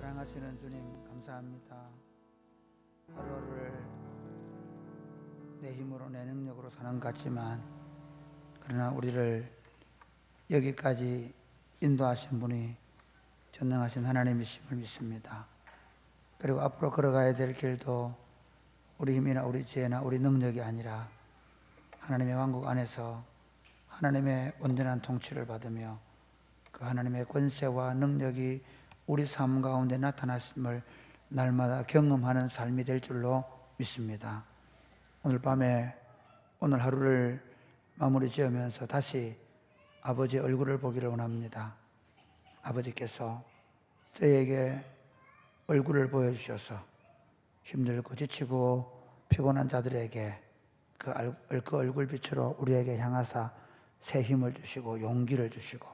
사랑하시는 주님 감사합니다. 하루를 내 힘으로 내 능력으로 사는 것 같지만 그러나 우리를 여기까지 인도하신 분이 전능하신 하나님이심을 믿습니다. 그리고 앞으로 걸어가야 될 길도 우리 힘이나 우리 지혜나 우리 능력이 아니라 하나님의 왕국 안에서 하나님의 온전한 통치를 받으며 그 하나님의 권세와 능력이 우리 삶 가운데 나타났음을 날마다 경험하는 삶이 될 줄로 믿습니다. 오늘 밤에 오늘 하루를 마무리 지으면서 다시 아버지의 얼굴을 보기를 원합니다. 아버지께서 저희에게 얼굴을 보여주셔서 힘들고 지치고 피곤한 자들에게 그 얼굴 빛으로 우리에게 향하사 새 힘을 주시고 용기를 주시고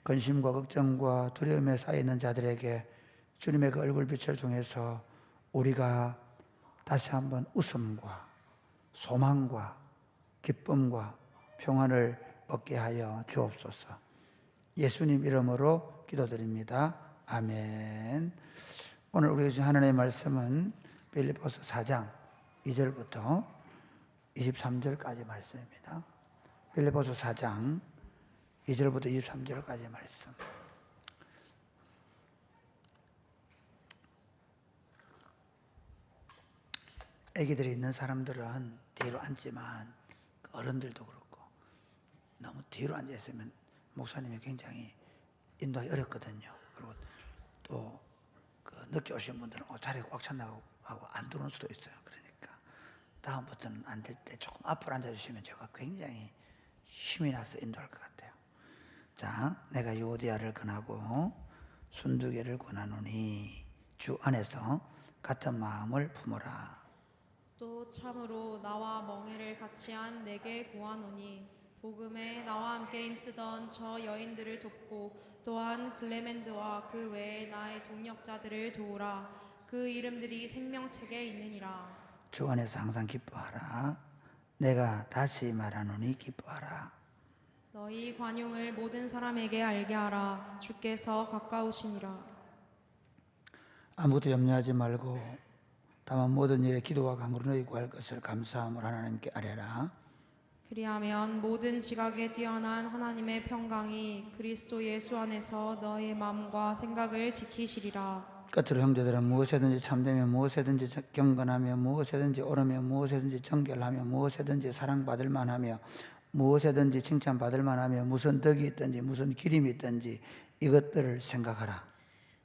근심과 걱정과 두려움에 쌓이는 자들에게 주님의 그 얼굴 빛을 통해서 우리가 다시 한번 웃음과 소망과 기쁨과 평안을 얻게 하여 주옵소서. 예수님 이름으로 기도드립니다. 아멘. 오늘 우리가 주신 하나님의 말씀은 빌립보서 4장 2절부터 23절까지 말씀입니다. 빌립보서 4장 2절부터 23절까지 말씀. 아기들이 있는 사람들은 뒤로 앉지만 어른들도 그렇고 너무 뒤로 앉아 있으면 목사님이 굉장히 인도하기 어렵거든요. 그리고 또 늦게 오신 분들은 자리가 꽉 찼나고 하고 안 들어올 수도 있어요. 그러니까 다음부터는 안 될 때 조금 앞으로 앉아주시면 제가 굉장히 힘이 나서 인도할 것 같아요. 자, 내가 요디아를 권하고 순두개를 권하노니 주 안에서 같은 마음을 품어라. 또 참으로 나와 멍에를 같이 한 내게 구하노니 복음에 나와 함께 힘쓰던 저 여인들을 돕고 또한 글레멘드와 그 외에 나의 동역자들을 도우라. 그 이름들이 생명책에 있느니라. 주 안에서 항상 기뻐하라. 내가 다시 말하노니 기뻐하라. 너희 관용을 모든 사람에게 알게 하라. 주께서 가까우시니라. 아무것도 염려하지 말고 다만 모든 일에 기도와 간구로 너희 구할 것을 감사함으로 하나님께 아뢰라. 그리하면 모든 지각에 뛰어난 하나님의 평강이 그리스도 예수 안에서 너의 마음과 생각을 지키시리라. 끝으로 형제들은 무엇에든지 참되며 무엇에든지 경건하며 무엇에든지 옳으며 무엇에든지 정결하며 무엇에든지 사랑받을 만하며 무엇에든지 칭찬받을 만하며 무슨 덕이 있든지 무슨 기림이 있든지 이것들을 생각하라.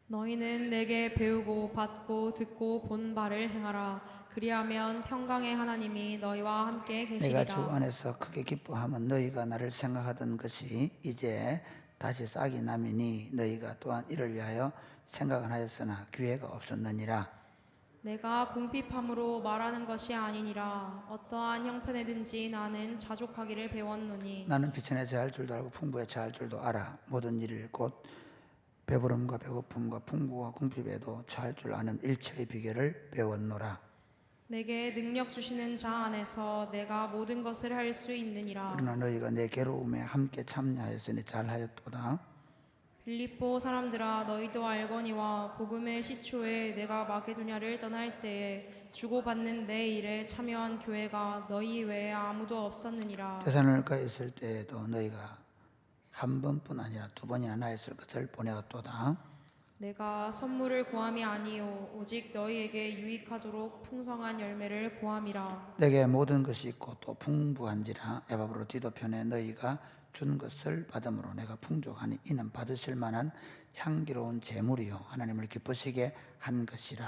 너희는 내게 배우고 받고 듣고 본 바를 행하라. 그리하면 평강의 하나님이 너희와 함께 계시리라. 내가 주 안에서 크게 기뻐하면 너희가 나를 생각하던 것이 이제 다시 싹이 나미니 너희가 또한 이를 위하여 생각은 하였으나 기회가 없었느니라. 내가 궁핍함으로 말하는 것이 아니니라. 어떠한 형편에든지 나는 자족하기를 배웠노니 나는 비천에 처할 줄도 알고 풍부에 처할 줄도 알아. 모든 일을 곧 배부름과 배고픔과 풍부와 궁핍에도 처할 줄 아는 일체의 비결을 배웠노라. 내게 능력 주시는 자 안에서 내가 모든 것을 할 수 있느니라. 그러나 너희가 내 괴로움에 함께 참여하였으니 잘하였도다. 빌립보 사람들아, 너희도 알거니와 복음의 시초에 내가 마게도냐를 떠날 때에 주고받는 내 일에 참여한 교회가 너희 외에 아무도 없었느니라. 데살로니가에 있을 때에도 너희가 한 번뿐 아니라 두 번이나 나였을 것을 보내었도다. 내가 선물을 구함이 아니요 오직 너희에게 유익하도록 풍성한 열매를 구함이라. 내게 모든 것이 있고 또 풍부한지라. 에바브로 디도편에 너희가 준 것을 받음으로 내가 풍족하니 이는 받으실 만한 향기로운 제물이요 하나님을 기쁘시게 한 것이라.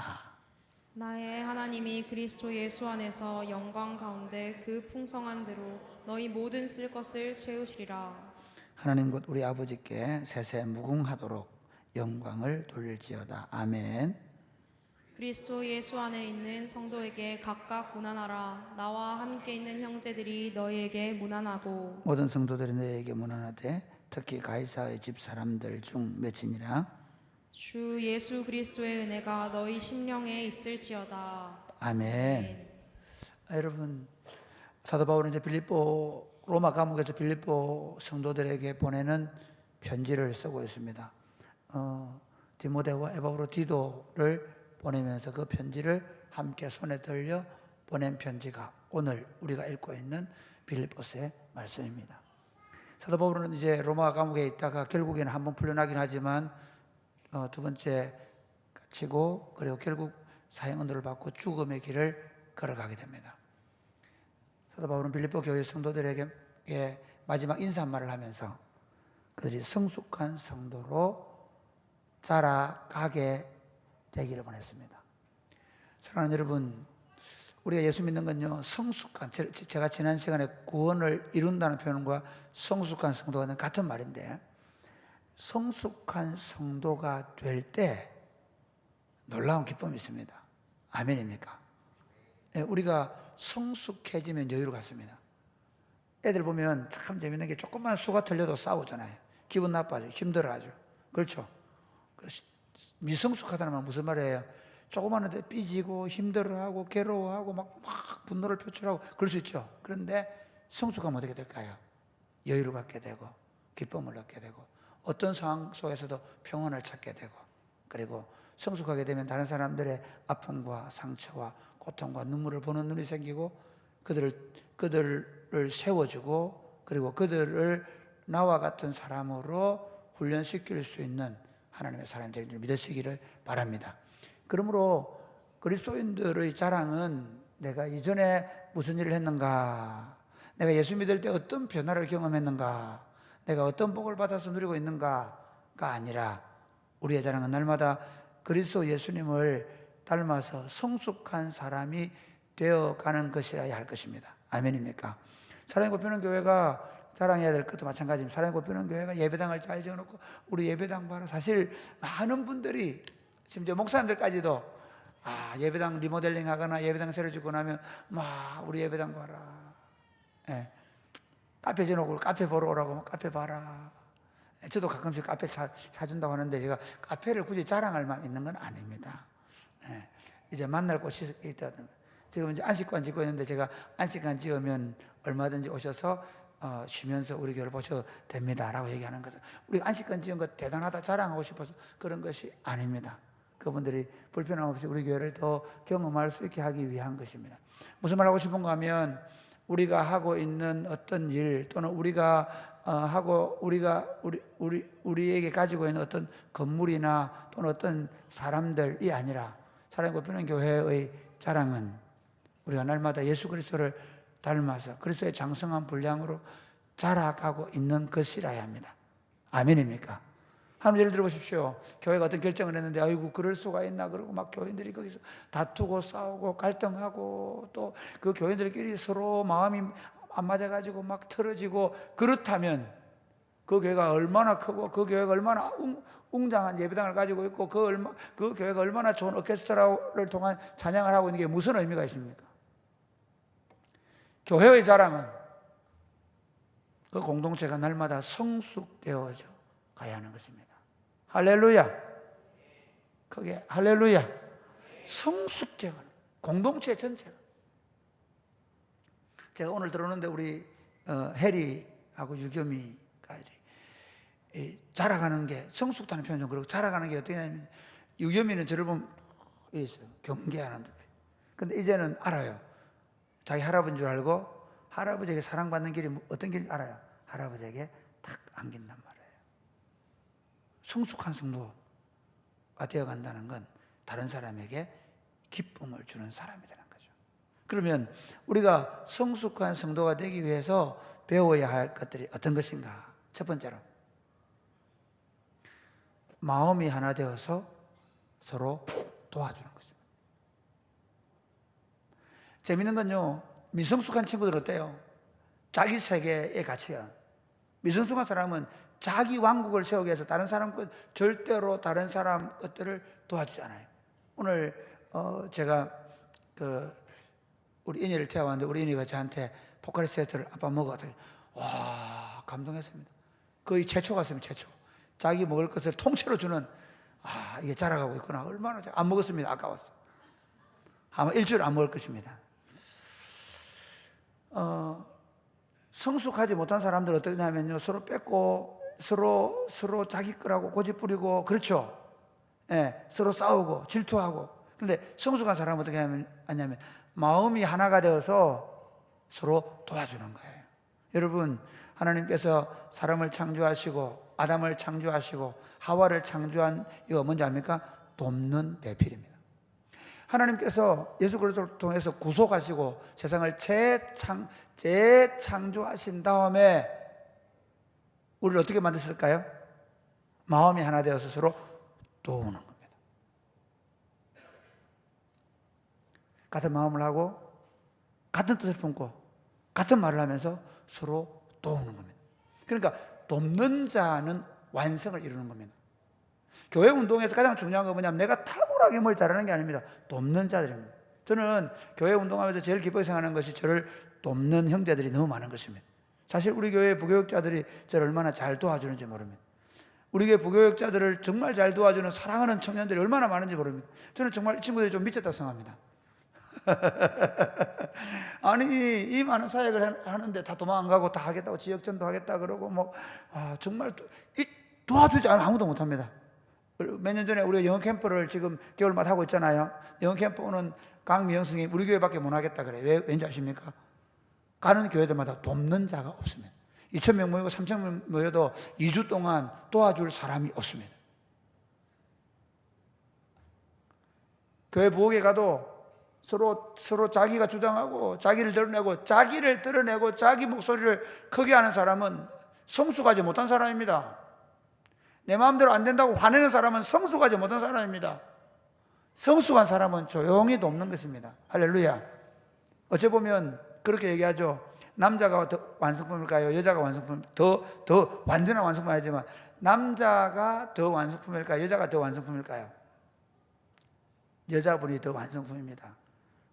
나의 하나님이 그리스도 예수 안에서 영광 가운데 그 풍성한 대로 너희 모든 쓸 것을 채우시리라. 하나님 곧 우리 아버지께 세세 무궁하도록 영광을 돌릴지어다. 아멘. 그리스도 예수 안에 있는 성도에게 각각 문안하라. 나와 함께 있는 형제들이 너희에게 문안하고 모든 성도들이 너희에게 문안하되 특히 가이사의 집 사람들 중 몇이니라. 주 예수 그리스도의 은혜가 너희 심령에 있을지어다. 아멘. 여러분, 사도 바울은 이제 로마 감옥에서 빌립보 성도들에게 보내는 편지를 쓰고 있습니다. 디모데와 에바브로디도를 보내면서 그 편지를 함께 손에 들려 보낸 편지가 오늘 우리가 읽고 있는 빌립보서의 말씀입니다. 사도 바울은 이제 로마 감옥에 있다가 결국에는 한번 풀려나긴 하지만 두 번째 갇히고 그리고 결국 사형언도를 받고 죽음의 길을 걸어가게 됩니다. 사도 바울은 빌립보 교회 성도들에게 마지막 인사말을 하면서 그들이 성숙한 성도로 자라가게 되기를 원했습니다. 사랑하는 여러분, 우리가 예수 믿는 건요, 성숙한, 제가 지난 시간에 구원을 이룬다는 표현과 성숙한 성도가 같은 말인데, 성숙한 성도가 될 때 놀라운 기쁨이 있습니다. 아멘입니까? 우리가 성숙해지면 여유를 갖습니다. 애들 보면 참 재밌는 게 조금만 수가 틀려도 싸우잖아요. 기분 나빠져, 힘들어하죠. 그렇죠? 미성숙하다는 말 무슨 말이에요? 조그마한 데 삐지고 힘들어하고 괴로워하고 막 분노를 표출하고 그럴 수 있죠. 그런데 성숙하면 어떻게 될까요? 여유를 갖게 되고 기쁨을 얻게 되고 어떤 상황 속에서도 평온을 찾게 되고 그리고 성숙하게 되면 다른 사람들의 아픔과 상처와 고통과 눈물을 보는 눈이 생기고 그들을 세워주고 그리고 그들을 나와 같은 사람으로 훈련시킬 수 있는 하나님의 사람이 되는 줄 믿으시기를 바랍니다. 그러므로 그리스도인들의 자랑은 내가 이전에 무슨 일을 했는가, 내가 예수 믿을 때 어떤 변화를 경험했는가, 내가 어떤 복을 받아서 누리고 있는가가 아니라 우리의 자랑은 날마다 그리스도 예수님을 닮아서 성숙한 사람이 되어가는 것이라야 할 것입니다. 아멘입니까? 사랑의 꽃피우는 교회가 자랑해야 될 것도 마찬가지입니다. 사랑의 꽃피우는 교회가 예배당을 잘 지어놓고 우리 예배당 봐라. 사실 많은 분들이 심지어 목사님들까지도 예배당 리모델링 하거나 예배당 새로 짓고 나면 우리 예배당 봐라. 예. 카페 지어놓고 카페 보러 오라고 카페 봐라. 저도 가끔씩 카페 사준다고 하는데 제가 카페를 굳이 자랑할 만 있는 건 아닙니다. 예. 이제 만날 곳이 있다. 지금 이제 안식관 짓고 있는데 제가 안식관 지으면 얼마든지 오셔서 쉬면서 우리 교회를 보셔도 됩니다라고 얘기하는 것은 우리가 안식관 지은 것 대단하다 자랑하고 싶어서 그런 것이 아닙니다. 그분들이 불편함 없이 우리 교회를 더 경험할 수 있게 하기 위한 것입니다. 무슨 말 하고 싶은가 하면 우리가 하고 있는 어떤 일 또는 우리에게 가지고 있는 어떤 건물이나 또는 어떤 사람들이 아니라 사랑의 꽃피우는 교회의 자랑은 우리가 날마다 예수 그리스도를 닮아서 그리스도의 장성한 분량으로 자라가고 있는 것이라야 합니다. 아멘입니까? 한번 예를 들어보십시오. 교회가 어떤 결정을 했는데 아이고 그럴 수가 있나 그러고 막 교인들이 거기서 다투고 싸우고 갈등하고 또 그 교인들끼리 서로 마음이 안 맞아가지고 막 틀어지고 그렇다면 그 교회가 얼마나 크고 그 교회가 얼마나 웅장한 예배당을 가지고 있고 그 교회가 얼마나 좋은 오케스트라를 통한 찬양을 하고 있는 게 무슨 의미가 있습니까? 교회의 자랑은 그 공동체가 날마다 성숙되어져 가야 하는 것입니다. 할렐루야. 그게 할렐루야. 성숙되어가는 공동체 전체가. 제가 오늘 들었는데 우리 해리하고 유겸이가 자라가는 게 성숙다는 표현 좀 그렇고 자라가는 게 어떻게 하냐면 유겸이는 저를 보면 이랬어요. 경계하는 듯. 근데 이제는 알아요. 자기 할아버지인 줄 알고 할아버지에게 사랑받는 길이 어떤 길인지 알아요. 할아버지에게 탁 안긴단 말이에요. 성숙한 성도가 되어간다는 건 다른 사람에게 기쁨을 주는 사람이 되는 거죠. 그러면 우리가 성숙한 성도가 되기 위해서 배워야 할 것들이 어떤 것인가? 첫 번째로 마음이 하나 되어서 서로 도와주는 것입니다. 재밌는 건요, 미성숙한 친구들 어때요? 자기 세계에 갇혀요. 미성숙한 사람은 자기 왕국을 세우기 위해서 다른 사람 것 절대로 다른 사람 것들을 도와주지 않아요. 오늘 제가 우리 인이를 태워왔는데 우리 인이가 저한테 포카리 세트를 아빠 먹어. 와, 감동했습니다. 거의 최초 같습니다. 최초. 자기 먹을 것을 통째로 주는 이게 자라가고 있구나. 얼마나 안 먹었습니다. 아까웠어. 아마 일주일 안 먹을 것입니다. 성숙하지 못한 사람들은 어떠냐면요, 서로 뺏고 서로 자기 거라고 고집 부리고 그렇죠. 서로 싸우고 질투하고. 그런데 성숙한 사람은 어떻게 하냐면 마음이 하나가 되어서 서로 도와주는 거예요. 여러분, 하나님께서 사람을 창조하시고 아담을 창조하시고 하와를 창조한 이거 뭔지 압니까? 돕는 대필입니다. 하나님께서 예수 그리스도를 통해서 구속하시고 세상을 재창조하신 다음에 우리를 어떻게 만드셨을까요? 마음이 하나 되어서 서로 도우는 겁니다. 같은 마음을 하고 같은 뜻을 품고 같은 말을 하면서 서로 도우는 겁니다. 그러니까 돕는 자는 완성을 이루는 겁니다. 교회 운동에서 가장 중요한 건 뭐냐면 내가 탁월하게 뭘 잘하는 게 아닙니다. 돕는 자들입니다. 저는 교회 운동하면서 제일 기쁘게 생각하는 것이 저를 돕는 형제들이 너무 많은 것입니다. 사실 우리 교회 부교육자들이 저를 얼마나 잘 도와주는지 모릅니다. 우리 교회 부교육자들을 정말 잘 도와주는 사랑하는 청년들이 얼마나 많은지 모릅니다. 저는 정말 이 친구들이 좀 미쳤다고 생각합니다. 아니 이 많은 사역을 하는데 다 도망 안 가고 다 하겠다고 지역전도 하겠다 그러고 정말 도와주지 않으면 아무도 못합니다. 몇 년 전에 우리가 영어 캠프를 지금 겨울마다 하고 있잖아요. 영어 캠프 오는 강미영승이 우리 교회밖에 못 하겠다 그래. 왠지 아십니까? 가는 교회들마다 돕는 자가 없습니다. 2,000명 모이고 3,000명 모여도 2주 동안 도와줄 사람이 없습니다. 교회 부엌에 가도 서로 자기가 주장하고 자기를 드러내고 자기 목소리를 크게 하는 사람은 성숙하지 못한 사람입니다. 내 마음대로 안 된다고 화내는 사람은 성숙하지 못한 사람입니다. 성숙한 사람은 조용히 돕는 것입니다. 할렐루야. 어째 보면 그렇게 얘기하죠. 남자가 더 완성품일까요? 여자가 완성품, 더 완전한 완성품 아니지만 남자가 더 완성품일까요? 여자가 더 완성품일까요? 여자분이 더 완성품입니다.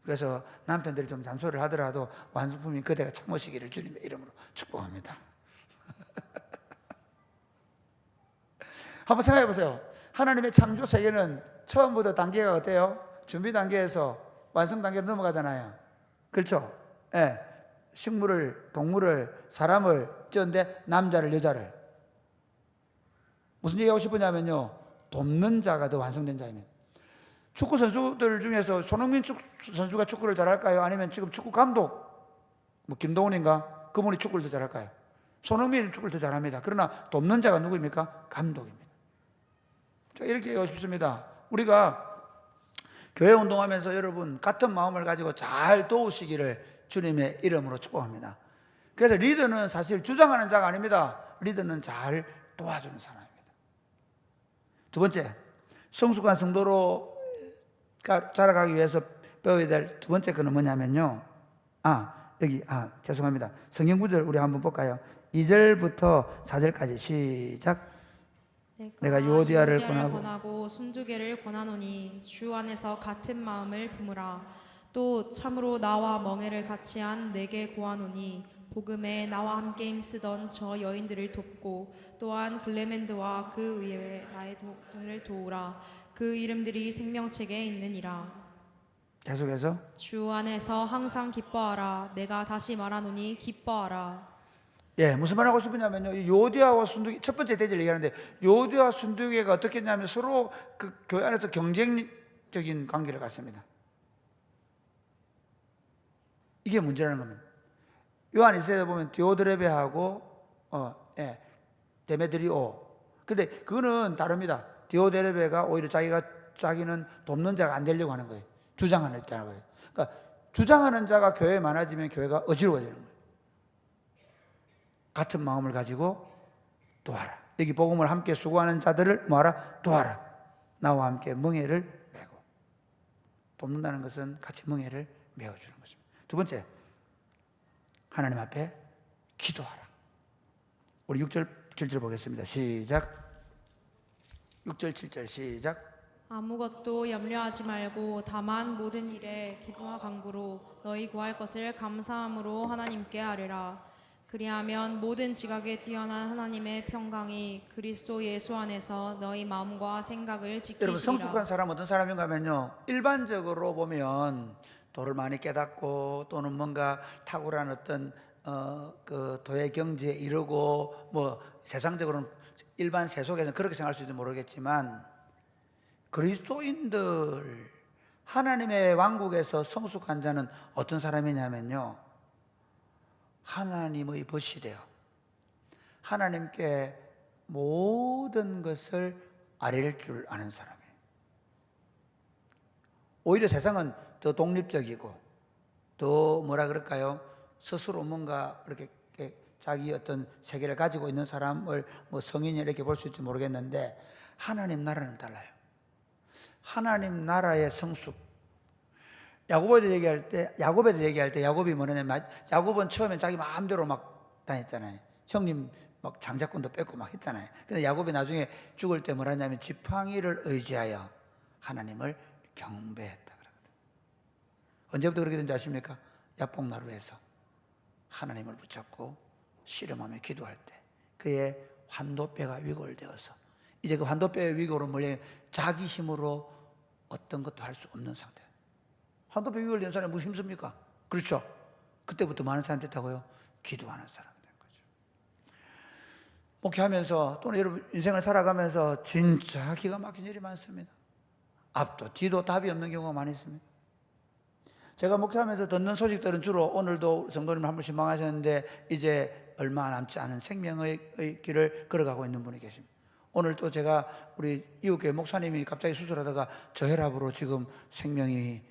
그래서 남편들이 좀 잔소리를 하더라도 완성품인 그대가 참으시기를 주님의 이름으로 축복합니다. 한번 생각해 보세요. 하나님의 창조 세계는 처음부터 단계가 어때요? 준비 단계에서 완성 단계로 넘어가잖아요. 그렇죠? 예. 식물을, 동물을, 사람을 찌었는데 남자를, 여자를. 무슨 얘기하고 싶으냐면요. 돕는 자가 더 완성된 자입니다. 축구 선수들 중에서 손흥민 선수가 축구를 잘할까요? 아니면 지금 축구 감독, 김동훈인가? 그분이 축구를 더 잘할까요? 손흥민이 축구를 더 잘합니다. 그러나 돕는 자가 누구입니까? 감독입니다. 자, 이렇게 얘기하고 싶습니다. 우리가 교회 운동하면서 여러분 같은 마음을 가지고 잘 도우시기를 주님의 이름으로 축복합니다. 그래서 리더는 사실 주장하는 자가 아닙니다. 리더는 잘 도와주는 사람입니다. 두 번째, 성숙한 성도로 자라가기 위해서 배워야 될 두 번째 거는 뭐냐면요. 죄송합니다. 성경 구절 우리 한번 볼까요? 2절부터 4절까지 시작. 내가 유오디아를 권하고 순두개를 권하노니 주 안에서 같은 마음을 품으라. 또 참으로 나와 멍에를 같이 한 내게 고하노니 복음에 나와 함께 힘쓰던 저 여인들을 돕고 또한 글레멘드와 그 의외에 나의 동을 도우라. 그 이름들이 생명책에 있느니라. 계속해서 주 안에서 항상 기뻐하라. 내가 다시 말하노니 기뻐하라. 무슨 말 하고 싶으냐면요. 요디아와 순두개, 첫 번째 대지를 얘기하는데 요디아와 순두개가 어떻게 했냐면 서로 그 교회 안에서 경쟁적인 관계를 갖습니다. 이게 문제라는 겁니다. 요한 1세에 보면 디오드레베하고 데메드리오. 근데 그거는 다릅니다. 디오드레베가 오히려 자기는 돕는 자가 안 되려고 하는 거예요. 주장하는 자가. 그러니까 주장하는 자가 교회에 많아지면 교회가 어지러워지는 거예요. 같은 마음을 가지고 도와라. 여기 복음을 함께 수고하는 자들을 뭐하라? 도와라. 나와 함께 멍에를 메고. 돕는다는 것은 같이 멍에를 메어주는 것입니다. 두 번째, 하나님 앞에 기도하라. 우리 6절, 7절 보겠습니다. 시작. 6절, 7절 시작. 아무것도 염려하지 말고 다만 모든 일에 기도와 간구로 너희 구할 것을 감사함으로 하나님께 아뢰라. 그리하면 모든 지각에 뛰어난 하나님의 평강이 그리스도 예수 안에서 너희 마음과 생각을 지키시리라. 여러분, 성숙한 사람 어떤 사람인가 하면요, 일반적으로 보면 도를 많이 깨닫고 또는 뭔가 탁월한 어떤 그 도의 경지에 이르고 세상적으로는 일반 세속에서는 그렇게 생각할 수 있을지 모르겠지만 그리스도인들, 하나님의 왕국에서 성숙한 자는 어떤 사람이냐면요, 하나님의 벗이래요. 하나님께 모든 것을 아뢰일 줄 아는 사람이에요. 오히려 세상은 더 독립적이고 더 뭐라 그럴까요? 스스로 뭔가 이렇게 자기 어떤 세계를 가지고 있는 사람을 뭐 성인이 이렇게 볼 수 있을지 모르겠는데, 하나님 나라는 달라요. 하나님 나라의 성숙. 야곱에도 얘기할 때 야곱이 뭐냐면, 야곱은 처음엔 자기 마음대로 막 다녔잖아요. 형님 막 장자권도 뺏고 막 했잖아요. 근데 야곱이 나중에 죽을 때 뭐라 하냐면 지팡이를 의지하여 하나님을 경배했다 그러거든요. 언제부터 그렇게 된지 아십니까? 야복나루에서 하나님을 붙잡고 씨름하며 기도할 때 그의 환도뼈가 위골되어서, 이제 그 환도뼈의 위골은 뭐예요? 자기 힘으로 어떤 것도 할 수 없는 상태. 환도뼈 위골된 사람이 무슨 힘습니까? 그렇죠? 그때부터 많은 사람이 됐다고요? 기도하는 사람이 된 거죠. 목회하면서 또는 여러분 인생을 살아가면서 진짜 기가 막힌 일이 많습니다. 앞도 뒤도 답이 없는 경우가 많이 있습니다. 제가 목회하면서 듣는 소식들은 주로, 오늘도 성도님 한 분씩 망하셨는데 이제 얼마 남지 않은 생명의 길을 걸어가고 있는 분이 계십니다. 오늘 또 제가 우리 이웃교회 목사님이 갑자기 수술하다가 저혈압으로 지금 생명이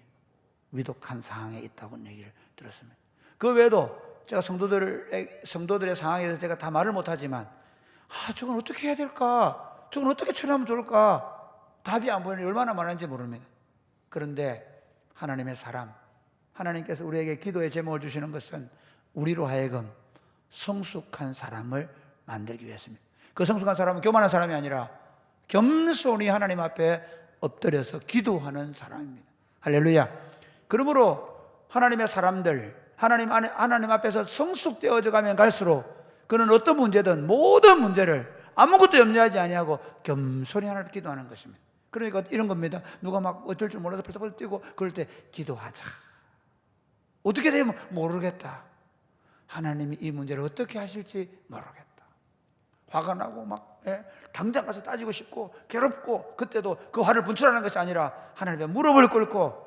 위독한 상황에 있다고 얘기를 들었습니다. 그 외에도 제가 성도들의 상황에 대해서 제가 다 말을 못하지만, 저건 어떻게 해야 될까? 저건 어떻게 처리하면 좋을까? 답이 안 보이는 얼마나 많은지 모릅니다. 그런데 하나님의 사람, 하나님께서 우리에게 기도의 제목을 주시는 것은 우리로 하여금 성숙한 사람을 만들기 위해서입니다. 그 성숙한 사람은 교만한 사람이 아니라 겸손히 하나님 앞에 엎드려서 기도하는 사람입니다. 할렐루야. 그러므로 하나님의 사람들, 하나님 앞에서 성숙되어져 가면 갈수록 그는 어떤 문제든 모든 문제를 아무것도 염려하지 아니하고 겸손히 하나님 앞에 기도하는 것입니다. 그러니까 이런 겁니다. 누가 막 어쩔 줄 몰라서 펄떡펄떡 뛰고 그럴 때 기도하자. 어떻게 되면 모르겠다. 하나님이 이 문제를 어떻게 하실지 모르겠다. 화가 나고 막 당장 가서 따지고 싶고 괴롭고, 그때도 그 화를 분출하는 것이 아니라 하나님께 무릎을 꿇고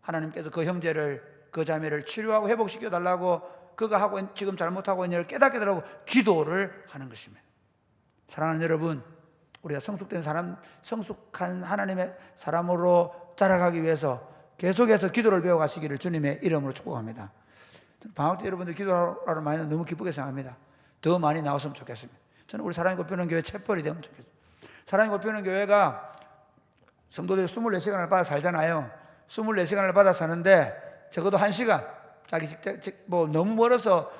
하나님께서 그 형제를, 그 자매를 치료하고 회복시켜 달라고, 그가 하고 지금 잘못하고 있는 일을 깨닫게 달라고 기도를 하는 것입니다. 사랑하는 여러분, 우리가 성숙된 사람, 성숙한 하나님의 사람으로 자라가기 위해서 계속해서 기도를 배워가시기를 주님의 이름으로 축복합니다. 방학 때 여러분들 기도하러 많이 너무 기쁘게 생각합니다. 더 많이 나왔으면 좋겠습니다. 저는 우리 사랑의 꽃피우는 교회 채플이 되면 좋겠습니다. 사랑의 꽃피우는 교회가 성도들이 24시간을 받아 살잖아요. 24시간을 받아 사는데 적어도 1시간, 자기 뭐 너무 멀어서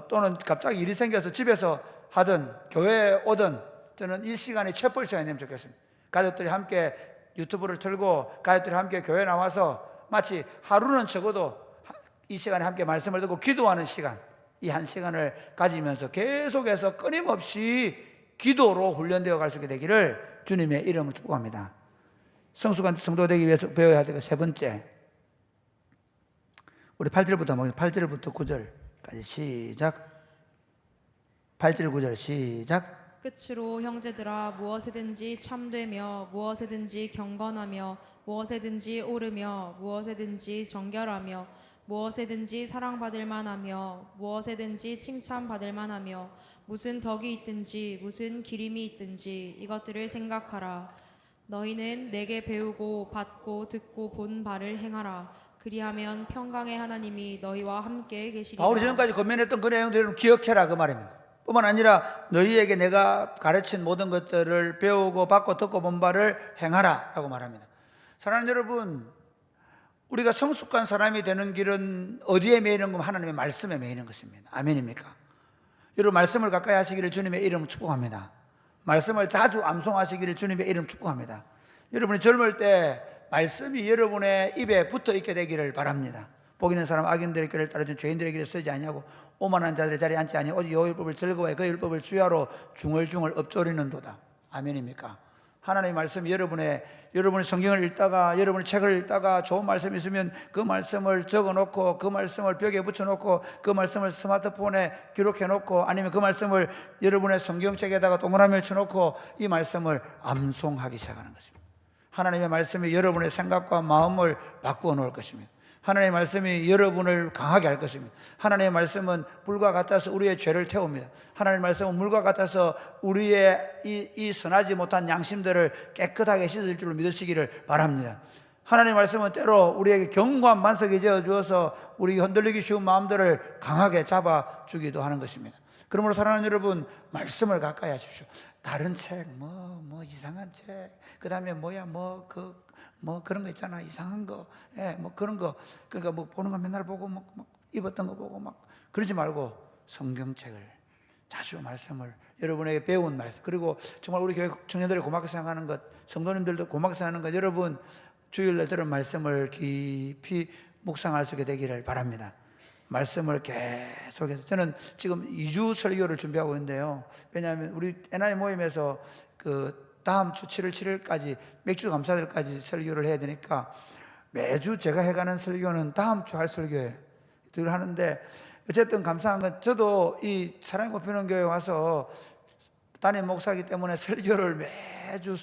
또는 갑자기 일이 생겨서 집에서 하든 교회에 오든, 저는 이 시간이 채플 시간이 되면 좋겠습니다. 가족들이 함께 유튜브를 틀고 가족들이 함께 교회에 나와서 마치 하루는 적어도 이 시간에 함께 말씀을 듣고 기도하는 시간, 이 한 시간을 가지면서 계속해서 끊임없이 기도로 훈련되어 갈 수 있게 되기를 주님의 이름으로 축복합니다. 성숙한 성도 되기 위해서 배워야 할 세 번째, 우리 8절부터 한번 8절부터 9절까지 시작. 8절 9절 시작. 끝으로 형제들아, 무엇에든지 참되며 무엇에든지 경건하며 무엇에든지 옳으며 무엇에든지 정결하며 무엇에든지 사랑받을 만하며 무엇에든지 칭찬받을 만하며 무슨 덕이 있든지 무슨 기림이 있든지 이것들을 생각하라. 너희는 내게 배우고 받고 듣고 본 바를 행하라. 그리하면 평강의 하나님이 너희와 함께 계시리라. 바울이 전까지 권면했던 그 내용들을 기억해라, 그 말입니다. 뿐만 아니라 너희에게 내가 가르친 모든 것들을 배우고 받고 듣고 본 바를 행하라 라고 말합니다. 사랑하는 여러분, 우리가 성숙한 사람이 되는 길은 어디에 매이는 건 하나님의 말씀에 매이는 것입니다. 아멘입니까? 여러분, 말씀을 가까이 하시기를 주님의 이름 축복합니다. 말씀을 자주 암송하시기를 주님의 이름 축복합니다. 여러분이 젊을 때 말씀이 여러분의 입에 붙어 있게 되기를 바랍니다. 복 있는 사람 악인들의 길을 따르는 죄인들의 길을 쓰지 아니하고 오만한 자들의 자리에 앉지 아니하고 오직 여호와의 율법을 즐거워해 그 율법을 주야로 중얼중얼 엎조리는도다. 아멘입니까? 하나님의 말씀이 여러분이 성경을 읽다가, 여러분이 책을 읽다가 좋은 말씀이 있으면 그 말씀을 적어놓고, 그 말씀을 벽에 붙여놓고, 그 말씀을 스마트폰에 기록해놓고, 아니면 그 말씀을 여러분의 성경책에다가 동그라미를 쳐놓고 이 말씀을 암송하기 시작하는 것입니다. 하나님의 말씀이 여러분의 생각과 마음을 바꾸어 놓을 것입니다. 하나님의 말씀이 여러분을 강하게 할 것입니다. 하나님의 말씀은 불과 같아서 우리의 죄를 태웁니다. 하나님의 말씀은 물과 같아서 우리의 이 선하지 못한 양심들을 깨끗하게 씻을 줄로 믿으시기를 바랍니다. 하나님의 말씀은 때로 우리에게 견고한 반석이 되어 주어서 우리 흔들리기 쉬운 마음들을 강하게 잡아주기도 하는 것입니다. 그러므로 사랑하는 여러분, 말씀을 가까이 하십시오. 다른 책, 이상한 책, 그 다음에 그런 거 있잖아, 이상한 거, 그런 거, 그러니까 보는 거 맨날 보고, 입었던 거 보고, 그러지 말고 성경책을, 자주 말씀을, 여러분에게 배운 말씀, 그리고 정말 우리 교회 청년들이 고맙게 생각하는 것, 성도님들도 고맙게 생각하는 것, 여러분, 주일날 들은 말씀을 깊이 묵상할 수 있게 되기를 바랍니다. 말씀을 계속해서 저는 지금 2주 설교를 준비하고 있는데요. 왜냐하면 우리 NI 모임에서 다음 주 7월 7일까지 맥주 감사절까지 설교를 해야 되니까 매주 제가 해가는 설교는 다음 주 할 설교예요. 늘 하는데 어쨌든 감사한 건 저도 이 사랑의 꽃피는 교회에 와서 담임 목사이기 때문에 설교를 매주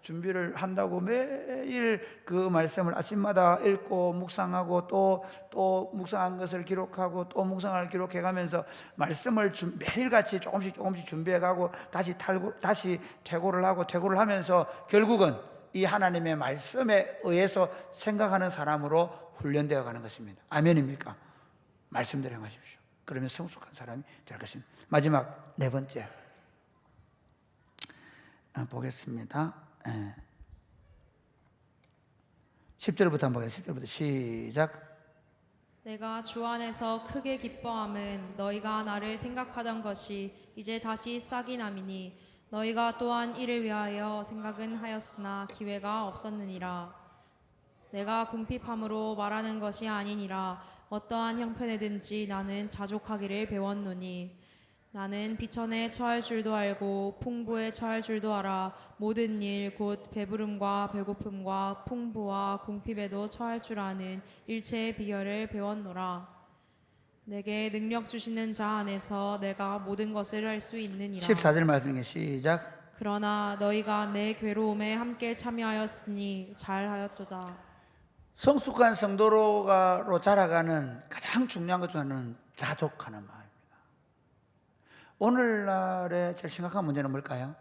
준비를 한다고 매일 그 말씀을 아침마다 읽고 묵상하고 또 묵상한 것을 기록하고 또 묵상을 기록해 가면서 말씀을 매일같이 조금씩 준비해 가고 다시 퇴고를 하면서 결국은 이 하나님의 말씀에 의해서 생각하는 사람으로 훈련되어 가는 것입니다. 아멘입니까? 말씀대로 행하십시오. 그러면 성숙한 사람이 될 것입니다. 마지막 4번째 보겠습니다. 10절부터 한번 보겠습니다. 10절부터 시작. 내가 주 안에서 크게 기뻐함은 너희가 나를 생각하던 것이 이제 다시 싹이 남이니 너희가 또한 이를 위하여 생각은 하였으나 기회가 없었느니라. 내가 궁핍함으로 말하는 것이 아니니라. 어떠한 형편에든지 나는 자족하기를 배웠노니 나는 비천에 처할 줄도 알고 풍부에 처할 줄도 알아. 모든 일 곧 배부름과 배고픔과 풍부와 궁핍에도 처할 줄 아는 일체의 비결을 배웠노라. 내게 능력 주시는 자 안에서 내가 모든 것을 할 수 있느니라. 14절 말씀에 시작. 그러나 너희가 내 괴로움에 함께 참여하였으니 잘하였도다. 성숙한 성도로 자라가는 가장 중요한 것 중 하나는 자족하는 마음입니다. 오늘날의 제일 심각한 문제는 뭘까요?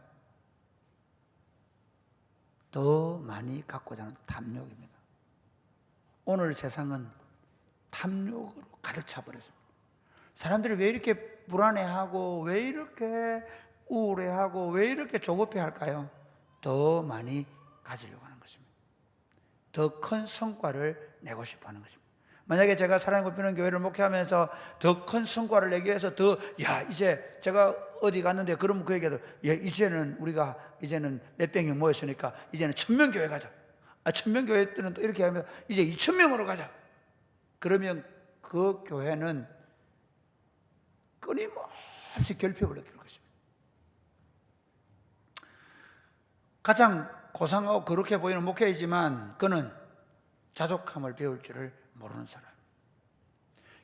더 많이 갖고자 하는 탐욕입니다. 오늘 세상은 탐욕으로 가득 차버렸습니다. 사람들이 왜 이렇게 불안해하고 왜 이렇게 우울해하고 왜 이렇게 조급해할까요? 더 많이 가지려고 하는 것입니다. 더 큰 성과를 내고 싶어 하는 것입니다. 만약에 제가 사랑의 꽃피는 교회를 목회하면서 더 큰 성과를 내기 위해서 이제 제가 어디 갔는데 그러면 그에게도 이제는 우리가 이제는 몇백 명 모였으니까 이제는 1000명 교회 가자. 1000명 교회 때는 또 이렇게 하면 이제 2000명으로 가자. 그러면 그 교회는 끊임없이 결핍을 느낄 것입니다. 가장 고상하고 거룩해 보이는 목회이지만 그는 자족함을 배울 줄을 모르는 사람.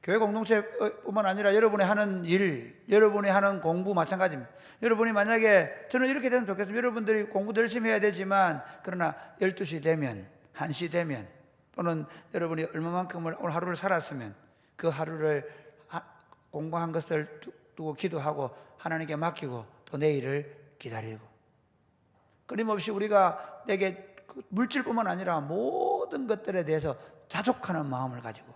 교회 공동체뿐만 아니라 여러분이 하는 일, 여러분이 하는 공부 마찬가지입니다. 여러분이 만약에 저는 이렇게 되면 좋겠습니다. 여러분들이 공부도 열심히 해야 되지만 그러나 12시 되면 1시 되면 또는 여러분이 얼마만큼을 오늘 하루를 살았으면 그 하루를 공부한 것을 두고 기도하고 하나님께 맡기고 또 내일을 기다리고 끊임없이 우리가 내게 물질뿐만 아니라 모든 것들에 대해서 자족하는 마음을 가지고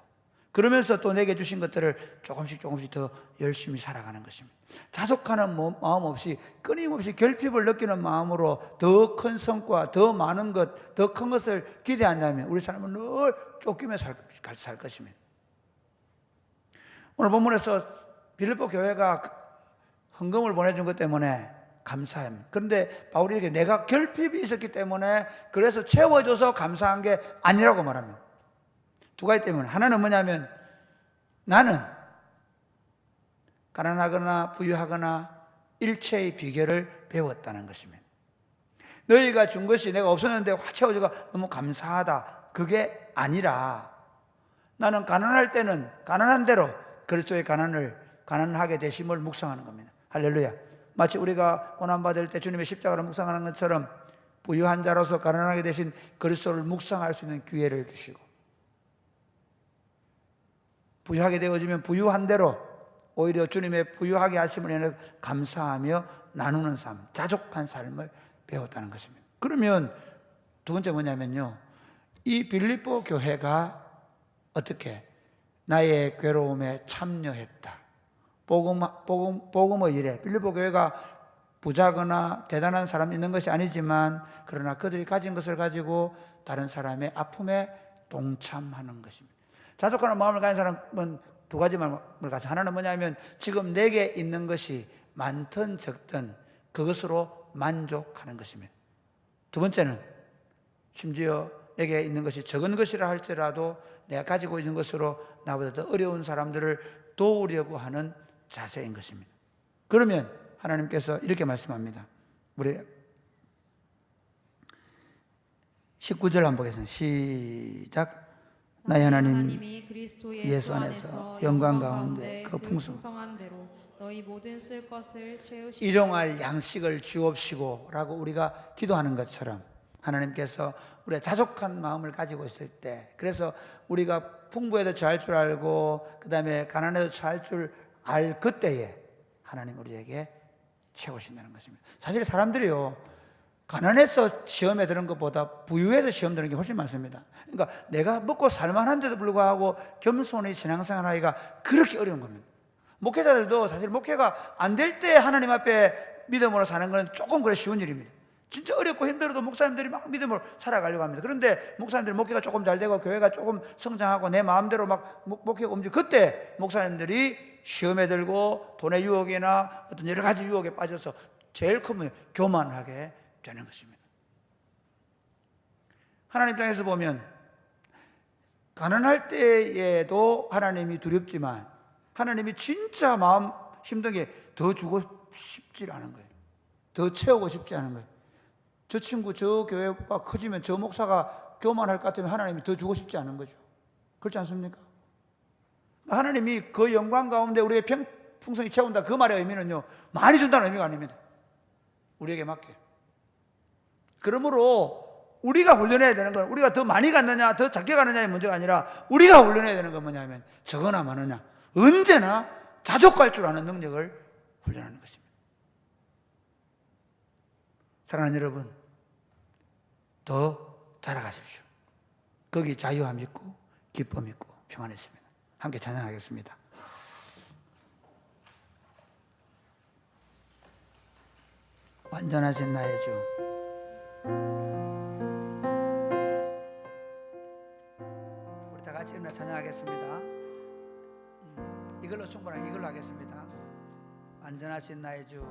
그러면서 또 내게 주신 것들을 조금씩 더 열심히 살아가는 것입니다. 자족하는 마음 없이 끊임없이 결핍을 느끼는 마음으로 더 큰 성과, 더 많은 것, 더 큰 것을 기대한다면 우리 삶은 늘 쫓기며 살 것입니다. 오늘 본문에서 빌립보 교회가 헌금을 보내준 것 때문에 감사합니다. 그런데 바울이 이렇게 내가 결핍이 있었기 때문에 그래서 채워줘서 감사한 게 아니라고 말합니다. 두 가지 때문에 하나는 뭐냐면 나는 가난하거나 부유하거나 일체의 비결을 배웠다는 것입니다. 너희가 준 것이 내가 없었는데 확 채워줘가 너무 감사하다 그게 아니라 나는 가난할 때는 가난한 대로 그리스도의 가난하게 되심을 묵상하는 겁니다. 할렐루야. 마치 우리가 고난받을 때 주님의 십자가를 묵상하는 것처럼 부유한 자로서 가난하게 되신 그리스도를 묵상할 수 있는 기회를 주시고, 부유하게 되어지면 부유한 대로 오히려 주님의 부유하게 하심을 인해 감사하며 나누는 삶, 자족한 삶을 배웠다는 것입니다. 그러면 두 번째 뭐냐면요, 이 빌립보 교회가 어떻게 나의 괴로움에 참여했다. 복음의 일에 빌립보 교회가 부자거나 대단한 사람이 있는 것이 아니지만, 그러나 그들이 가진 것을 가지고 다른 사람의 아픔에 동참하는 것입니다. 자족하는 마음을 가진 사람은 두 가지 마음을 가지고, 하나는 뭐냐면 지금 내게 있는 것이 많든 적든 그것으로 만족하는 것입니다. 두 번째는 심지어 내게 있는 것이 적은 것이라 할지라도 내가 가지고 있는 것으로 나보다 더 어려운 사람들을 도우려고 하는 자세인 것입니다. 그러면 하나님께서 이렇게 말씀합니다. 우리 19절 한번 보겠습니다. 시작. 나의 하나님 그리스도 예수 안에서 영광 가운데 그 풍성한 대로 너희 모든 쓸 것을 채우시고 일용할 양식을 주옵시고 라고 우리가 기도하는 것처럼, 하나님께서 우리가 자족한 마음을 가지고 있을 때, 그래서 우리가 풍부에도 처할 줄 알고 그 다음에 가난에도 처할 줄 알 그때에 하나님 우리에게 채우신다는 것입니다. 사실 사람들이요, 가난해서 시험에 드는 것보다 부유해서 시험 드는 게 훨씬 많습니다. 그러니까 내가 먹고 살만한데도 불구하고 겸손히 신앙생활 하기가 그렇게 어려운 겁니다. 목회자들도 사실 목회가 안 될 때 하나님 앞에 믿음으로 사는 건 조금 그래 쉬운 일입니다. 진짜 어렵고 힘들어도 목사님들이 막 믿음으로 살아가려고 합니다. 그런데 목사님들이 목회가 조금 잘 되고 교회가 조금 성장하고 내 마음대로 막 목회가 움직이고, 그때 목사님들이 시험에 들고 돈의 유혹이나 어떤 여러 가지 유혹에 빠져서 제일 크면 교만하게 되는 것입니다. 하나님 입장에서 보면 가난할 때에도 하나님이 두렵지만, 하나님이 진짜 마음 힘든 게 더 주고 싶지 않은 거예요. 더 채우고 싶지 않은 거예요. 저 친구 저 교회가 커지면 저 목사가 교만할 것 같으면 하나님이 더 주고 싶지 않은 거죠. 그렇지 않습니까? 하나님이 그 영광 가운데 우리의 풍성히 채운다, 그 말의 의미는요, 많이 준다는 의미가 아닙니다. 우리에게 맞게. 그러므로 우리가 훈련해야 되는 건, 우리가 더 많이 갔느냐 더 작게 가느냐의 문제가 아니라, 우리가 훈련해야 되는 건 뭐냐면 적으나 많으냐 언제나 자족할 줄 아는 능력을 훈련하는 것입니다. 사랑하는 여러분, 더 자라가십시오. 거기 자유함 있고 기쁨 있고 평안 있습니다. 함께 찬양하겠습니다. 완전하신 나의 주, 우리 다 같이 찬양하겠습니다. 이걸로 충분하게 이걸로 하겠습니다. 완전하신 나의 주,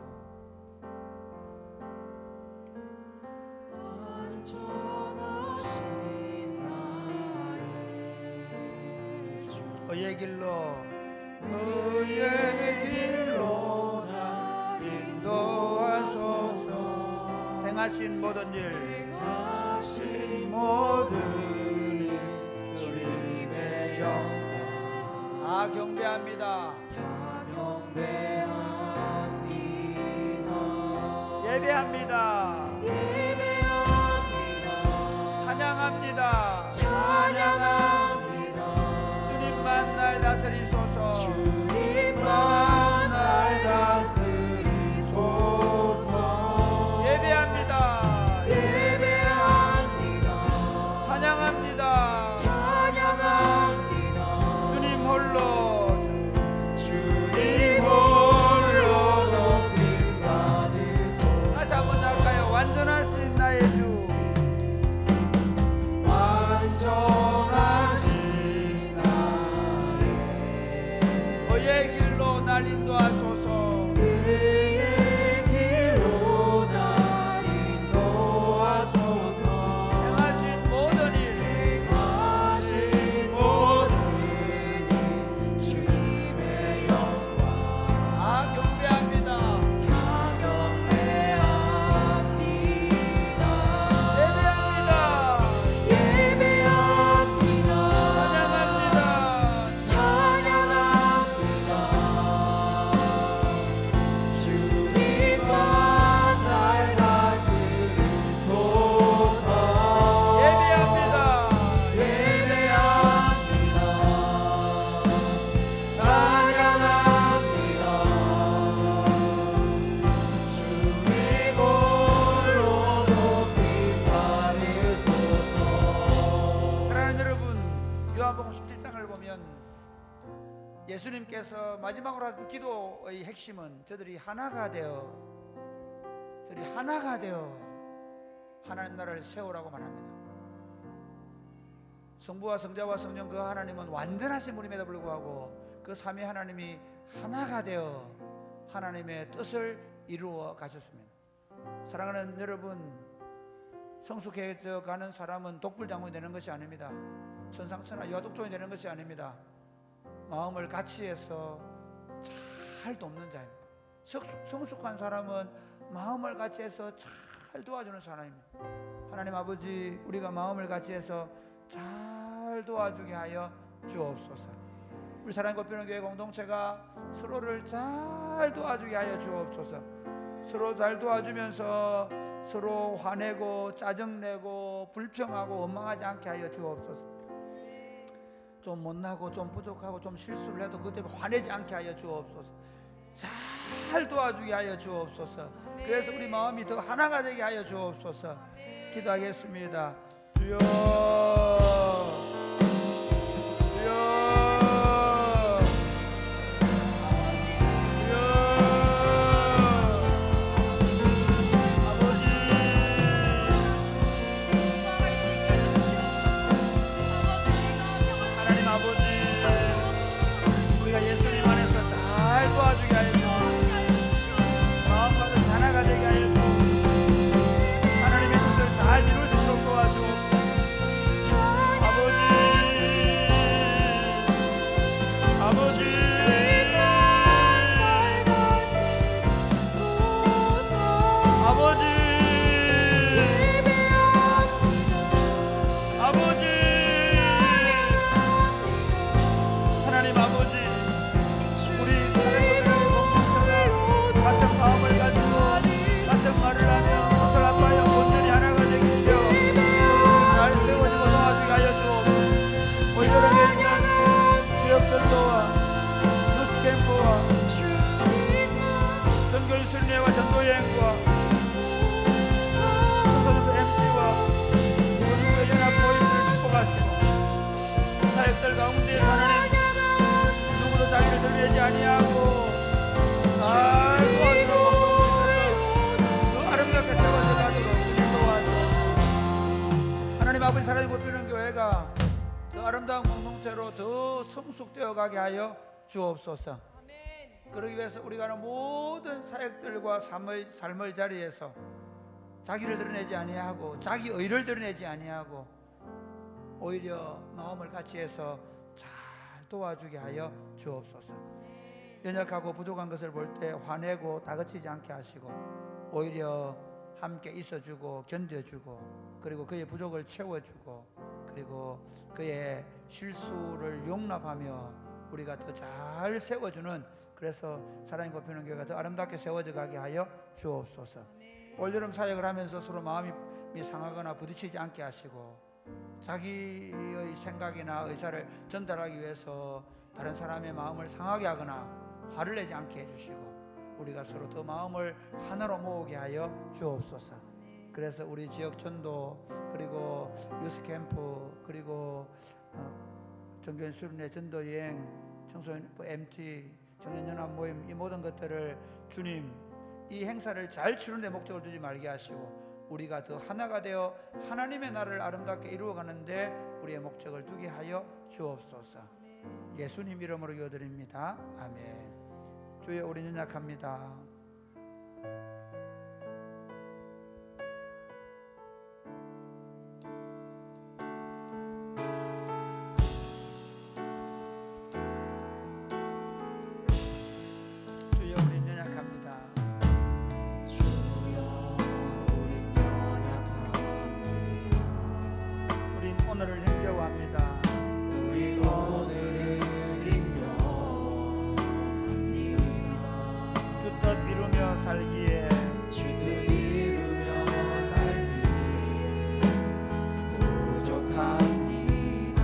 의의 길로 날 인도하소서. 행하신 모든 일 주님의 영광 다 경배합니다. 예배합니다. 찬양합니다. 주님만 날 다스리소서. 예배합니다. 찬양합니다. 주님 홀로 예수님께서 마지막으로 하신 기도의 핵심은 저들이 하나가 되어 하나님 나라를 세우라고 말합니다. 성부와 성자와 성령 그 하나님은 완전하신 분임에도 불구하고 그 삼위 하나님이 하나가 되어 하나님의 뜻을 이루어 가셨습니다. 사랑하는 여러분, 성숙해져 가는 사람은 독불장군이 되는 것이 아닙니다. 천상천하 여독종이 되는 것이 아닙니다. 마음을 같이 해서 잘 돕는 자입니다. 성숙한 사람은 마음을 같이 해서 잘 도와주는 사람입니다. 하나님 아버지, 우리가 마음을 같이 해서 잘 도와주게 하여 주옵소서. 우리 사랑의 꽃피우는 교회 공동체가 서로를 잘 도와주게 하여 주옵소서. 서로 잘 도와주면서 서로 화내고 짜증내고 불평하고 원망하지 않게 하여 주옵소서. 좀 못나고 좀 부족하고 좀 실수를 해도 그때 화내지 않게 하여 주옵소서. 잘 도와주게 하여 주옵소서. 그래서 우리 마음이 더 하나가 되게 하여 주옵소서. 기도하겠습니다. 주여, 주여, 도와주게 하여 주옵소서. 마음과 뜻 하나가 되게 하여 주옵소서. 하나님의 뜻을 잘 이룰 수 있도록 도와주옵소서. 아버지, 아버지, 아버지, 아버지, 하나님 아버지, 같은 마음을 가지고 같은 말을 하며 뜻을 합하여 온전히 하나가 되게 하여 잘 세워지고 도와주게 하여 주옵소서. 올여름에 있는 지역전도와 뉴스캠프와 전교순례와 전도여행과 선서도 MC와 모든 연합 모임을 축복하시고 사역들 가운데 하나님 누구도 자기를 드러내지 아니하고 잘 도와주는 모습을 더 아름답게 세워져 가도록 도와주옵소서. 하나님 아버지, 사랑이 꽃피우는 교회가 더 아름다운 공동체로 더 성숙되어 가게 하여 주옵소서. 그러기 위해서 우리가 하는 모든 사역들과 삶의 자리에서 자기를 드러내지 아니하고 자기 의를 드러내지 아니하고 오히려 마음을 같이 해서 잘 도와주게 하여 주옵소서. 연약하고 부족한 것을 볼 때 화내고 다그치지 않게 하시고 오히려 함께 있어주고 견뎌주고 그리고 그의 부족을 채워주고 그리고 그의 실수를 용납하며 우리가 더 잘 세워주는, 그래서 사랑이 꽃피우는 교회가 더 아름답게 세워져 가게 하여 주옵소서. 올여름 사역을 하면서 서로 마음이 상하거나 부딪히지 않게 하시고 자기의 생각이나 의사를 전달하기 위해서 다른 사람의 마음을 상하게 하거나 화를 내지 않게 해주시고 우리가 서로 더 마음을 하나로 모으게 하여 주옵소서. 그래서 우리 지역 전도 그리고 유스캠프 그리고 정견수련회 전도여행 청소년 MT 청년연합 모임 이 모든 것들을 주님 이 행사를 잘 치르는 데 목적을 두지 말게 하시고 우리가 더 하나가 되어 하나님의 나라를 아름답게 이루어가는데 우리의 목적을 두게 하여 주옵소서. 예수님 이름으로 기도드립니다. 아멘. 주여, 우리는 연약합니다. 주여, 우리는 연약합니다. 우린 오늘을 힘겨워합니다. 우린 오늘을 주뜻 이루며 살기에 주뜻 이루며 살기에 부족합니다.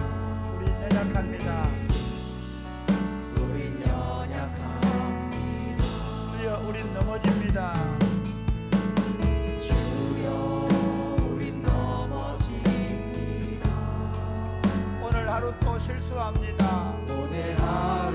우린 연약합니다. 우린 연약합니다. 주여, 우린 넘어집니다. 주여, 우린 넘어집니다. 오늘 하루 또 실수합니다. 오늘 하루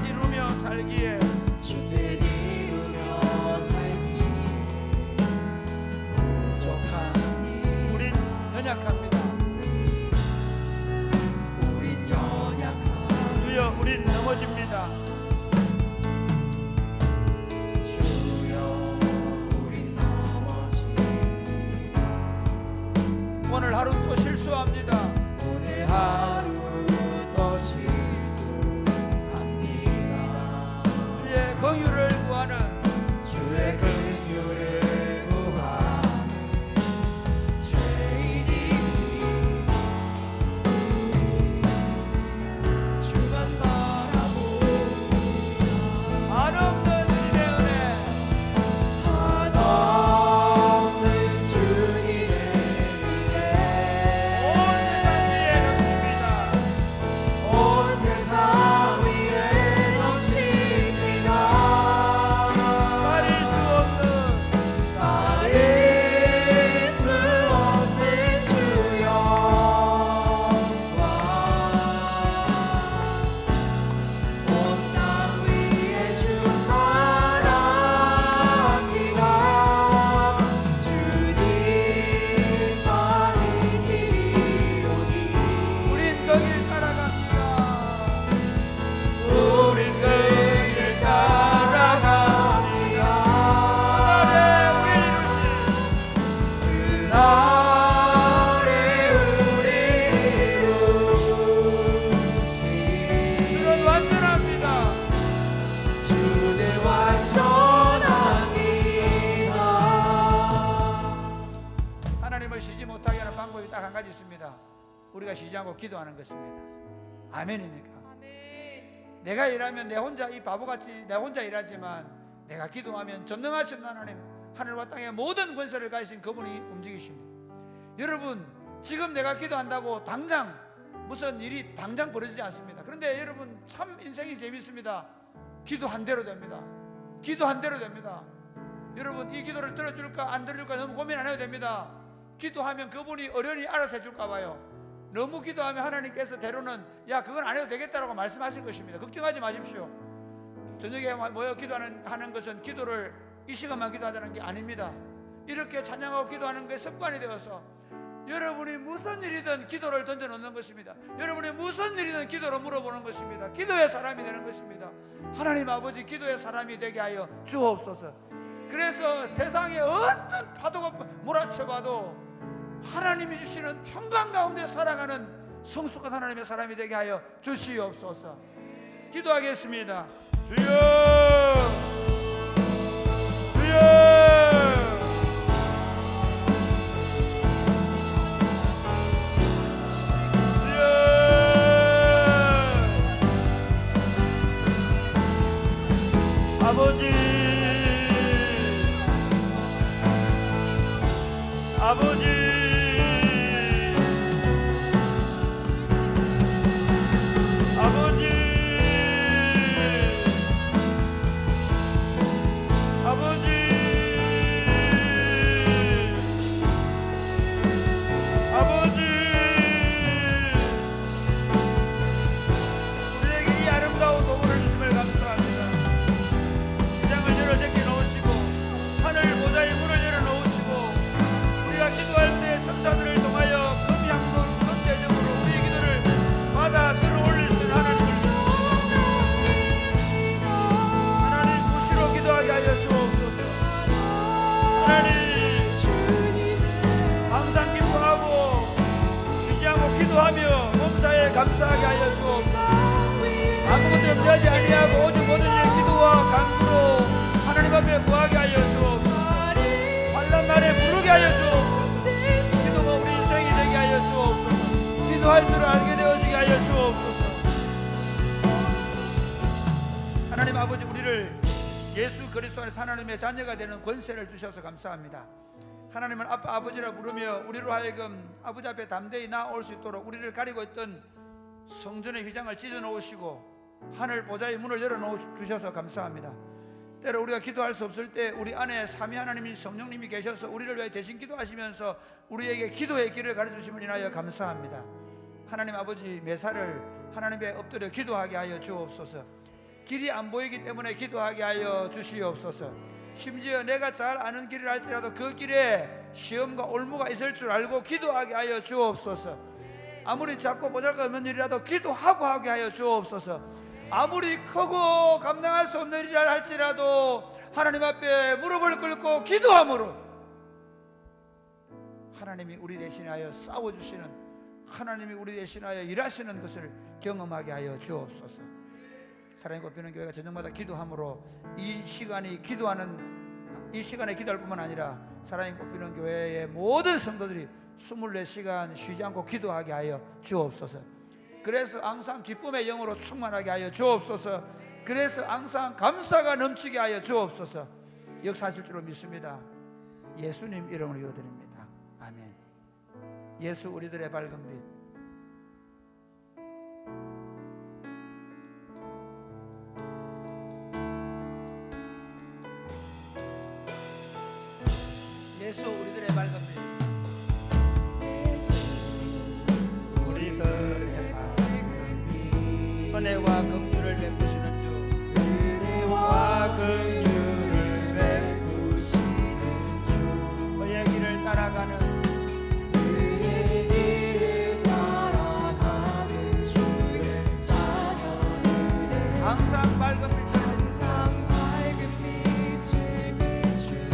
뜻 이루며 살기에 주뜻 이루며 살기 부족하니 우린 연약합니다. 우린 연약한 주여 우린 넘어집니다. 주여 우린 넘어집니다. 오늘 하루 또 실수합니다. 오늘 하루 또 실수합니다. 주의 긍휼을 구하는 주의 긍휼을 구하는 죄인이 주만 바라보니 한없는 주님의 은혜 한없는 주님의 온 세상 위에 넘칩니다. 온 세상 위에 넘칩니다. 가릴 수 없는 가릴 수 없는 주 영광 온 땅 위에 주 나라기가 주님만이 기오니 우린 그 길 따라갑니다. 우린 그 길 따라갑니다. 그날에 우리 이루시 그날에 우리 주는 이루지 완전합니다. 주는 완전합니다. 하나님을 쉬지 못하게 하는 방법이 딱 한 가지 있습니다. 우리가 쉬지 않고 기도하는 것입니다. 아멘입니까? 아멘. 내가 일하면 내 혼자 이 바보같이 내 혼자 일하지만 내가 기도하면 전능하신 하나님, 하늘과 땅의 모든 권세를 가지신 그분이 움직이십니다. 여러분, 지금 내가 기도한다고 당장 무슨 일이 당장 벌어지지 않습니다. 그런데 여러분, 참 인생이 재밌습니다. 기도한 대로 됩니다. 기도한 대로 됩니다. 여러분, 이 기도를 들어줄까 안 들어줄까 너무 고민 안 해도 됩니다. 기도하면 그분이 어련히 알아서 해줄까 봐요. 너무 기도하면 하나님께서 때로는 야 그건 안 해도 되겠다라고 말씀하실 것입니다. 걱정하지 마십시오. 저녁에 모여 기도하는 것은 기도를 이 시간만 기도하자는 게 아닙니다. 이렇게 찬양하고 기도하는 게 습관이 되어서 여러분이 무슨 일이든 기도를 던져놓는 것입니다. 여러분이 무슨 일이든 기도로 물어보는 것입니다. 기도의 사람이 되는 것입니다. 하나님 아버지, 기도의 사람이 되게 하여 주옵소서. 그래서 세상에 어떤 파도가 몰아쳐봐도 하나님이 주시는 평강 가운데 살아가는 성숙한 하나님의 사람이 되게 하여 주시옵소서. 기도하겠습니다. 주여, 주여, 주여. 아버지, 아버지, 아버지, 아버지, 아버지, 우리에게 이 아름다운 도구를 주심을 감사합니다. 시장을 열어 제껴 놓으시고 하늘 보좌의 문을 열어 놓으시고 우리가 기도할 때 천사들을 통하여 금향로 금대접으로 우리의 기도를 받아 들어 올릴 수 있는 하나님을 믿습니다. 하나님 무시로 기도하게 하여 주옵소서. 하나님 항상 기뻐하고 쉬지 않고 기도하며 몸사에 감사하게 하여 주옵소서. 아무것도 염려하지 아니하고 오직 모든 일 기도와 간구로 하나님 앞에 구하게 하여 주옵소서. 환난 날에 부르게 하여 주옵소서. 기도가 우리 인생이 되게 하여 주옵소서. 기도할 줄을 알게 되어지게 하여 주옵소서. 하나님 아버지, 우리를 예수 그리스도 안에서 하나님의 자녀가 되는 권세를 주셔서 감사합니다. 하나님은 아빠 아버지라 부르며 우리로 하여금 아버지 앞에 담대히 나올 수 있도록 우리를 가리고 있던 성전의 휘장을 찢어 놓으시고 하늘 보좌의 문을 열어 놓으셔서 감사합니다. 때로 우리가 기도할 수 없을 때 우리 안에 삼위 하나님이 성령님이 계셔서 우리를 위해 대신 기도하시면서 우리에게 기도의 길을 가르쳐주심을 인하여 감사합니다. 하나님 아버지, 매사를 하나님께 엎드려 기도하게 하여 주옵소서. 길이 안 보이기 때문에 기도하게 하여 주시옵소서. 심지어 내가 잘 아는 길을 할지라도 그 길에 시험과 올무가 있을 줄 알고 기도하게 하여 주옵소서. 아무리 작고 보잘것없는 일이라도 기도하고 하게 하여 주옵소서. 아무리 크고 감당할 수 없는 일이라 할지라도 하나님 앞에 무릎을 꿇고 기도함으로 하나님이 우리 대신하여 싸워주시는, 하나님이 우리 대신하여 일하시는 것을 경험하게 하여 주옵소서. 사랑의 꽃피는 교회가 저녁마다 기도함으로 이 시간에 기도할 뿐만 아니라 사랑의 꽃피는 교회의 모든 성도들이 24시간 쉬지 않고 기도하게 하여 주옵소서. 그래서 항상 기쁨의 영으로 충만하게 하여 주옵소서. 그래서 항상 감사가 넘치게 하여 주옵소서. 역사하실 줄로 믿습니다. 예수님 이름으로 기도드립니다. 아멘. 예수 우리들의 밝은 빛, 예수 우리들의 밝은 빛, 우리들의 밝은 빛, 은혜와 긍휼을 베푸시는 주, 은혜와 긍휼을 베푸시는 주, 그의 길을 따라가는 그의 길을 따라가는 주의 자녀들의 항상 밝은 빛처럼 항상 밝은 빛을 비추시네.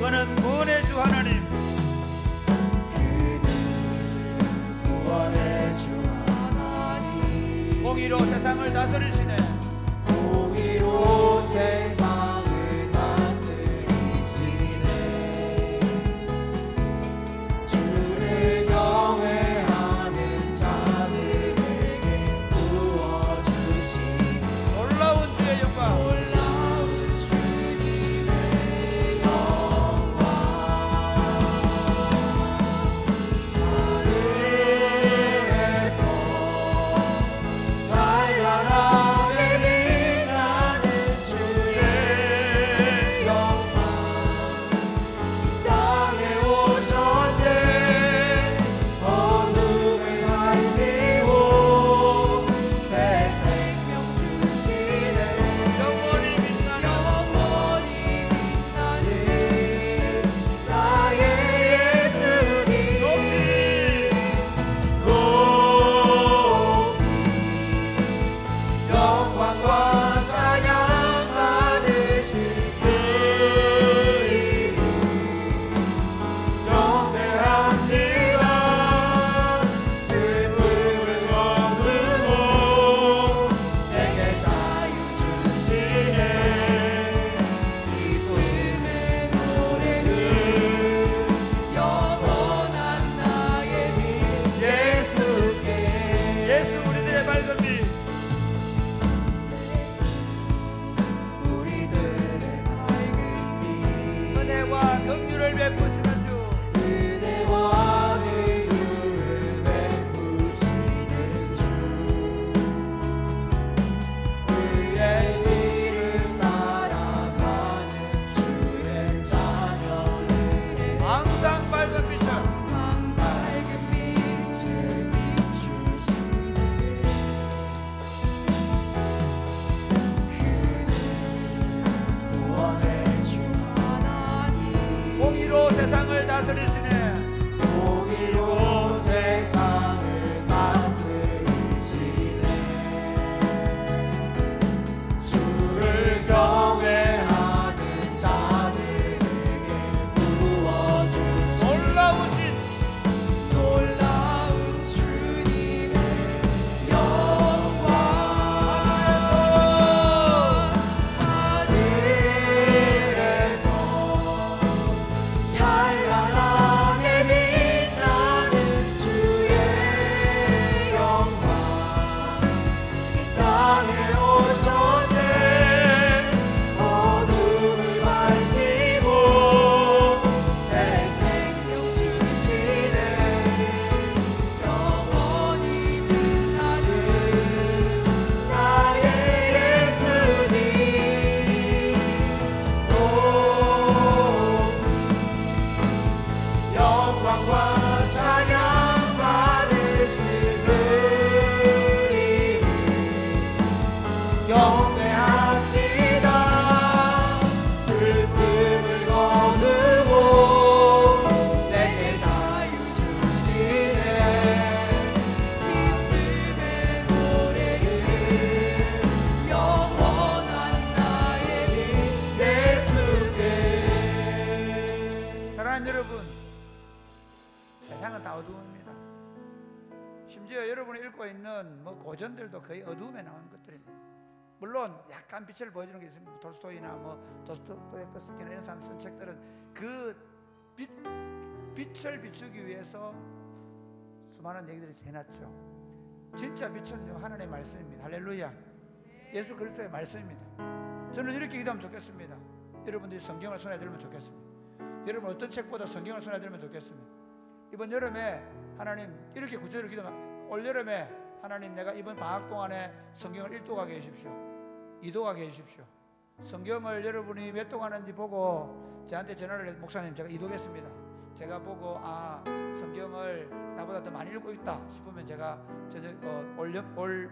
그는 구원의 주 하나님, 그는 구원의 주 하나님, 공의로 세상을 다스리시네. 공의로 세상을 다스리시네. 주를 경외하는 자들에게 부어주시네. 놀라운 주의 영광, 놀라운 주님의 영광, 하늘에서 찬란한 경배합니다. 슬픔을 거두고 내게 자유 주시네. 기쁨의 노래를 영원한 나의 빛 예수께. 사랑하는 여러분, 세상은 다 어두움입니다. 심지어 여러분이 읽고 있는 뭐 고전들도 거의 어두움에 나오는 것들입니다. 물론 약간 빛을 보여주는 게 있습니다. 돌스토이나 뭐 도스토옙스키나 이런 사람 쓴 책들은 그 빛을 비추기 위해서 수많은 얘기들이 해놨죠. 진짜 빛은요 하나님의 말씀입니다. 할렐루야. 예수 그리스도의 말씀입니다. 저는 이렇게 기도하면 좋겠습니다. 여러분들이 성경을 손에 들면 좋겠습니다. 여러분 어떤 책보다 성경을 손에 들면 좋겠습니다. 이번 여름에 하나님 이렇게 구절을 기도하면, 올 여름에 하나님 내가 이번 방학 동안에 성경을 1도가게 해주십시오. 2도가게 해주십시오. 성경을 여러분이 몇 동 하는지 보고 저한테 전화를 해서 목사님 제가 2도겠습니다. 제가 보고 아 성경을 나보다 더 많이 읽고 있다 싶으면 제가 올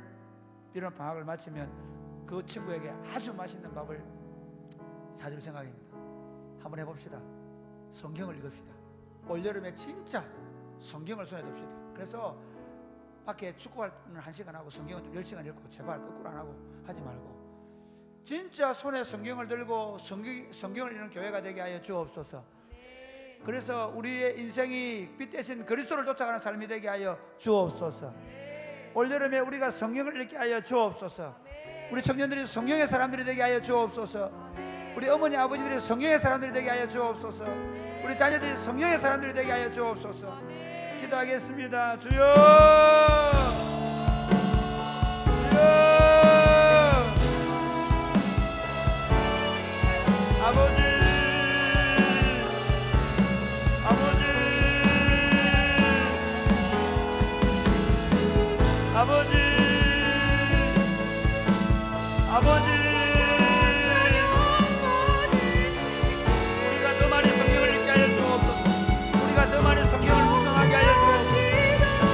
이런 방학을 마치면 그 친구에게 아주 맛있는 밥을 사줄 생각입니다. 한번 해봅시다. 성경을 읽읍시다. 올여름에 진짜 성경을 손에 둡시다. 그래서 밖에 축구할 때는 1시간 하고 성경은 좀 10시간 읽고 제발 거꾸로 안 하고 하지 말고 진짜 손에 성경을 들고 성경을 읽는 교회가 되게 하여 주옵소서. 그래서 우리의 인생이 빛 대신 그리스도를 쫓아가는 삶이 되게 하여 주옵소서. 올여름에 우리가 성경을 읽게 하여 주옵소서. 우리 청년들이 성경의 사람들이 되게 하여 주옵소서. 우리 어머니 아버지들이 성경의 사람들이 되게 하여 주옵소서. 우리 자녀들이 성경의 사람들이 되게 하여 주옵소서. 기도하겠습니다. 주여, 주여. 아버지, 아버지, 아버지, 아버지. 우리가 더 많이 성경을 읽게 하여 주옵소서. 우리가 더 많이 성경을 묵상하게 하여 주옵소서.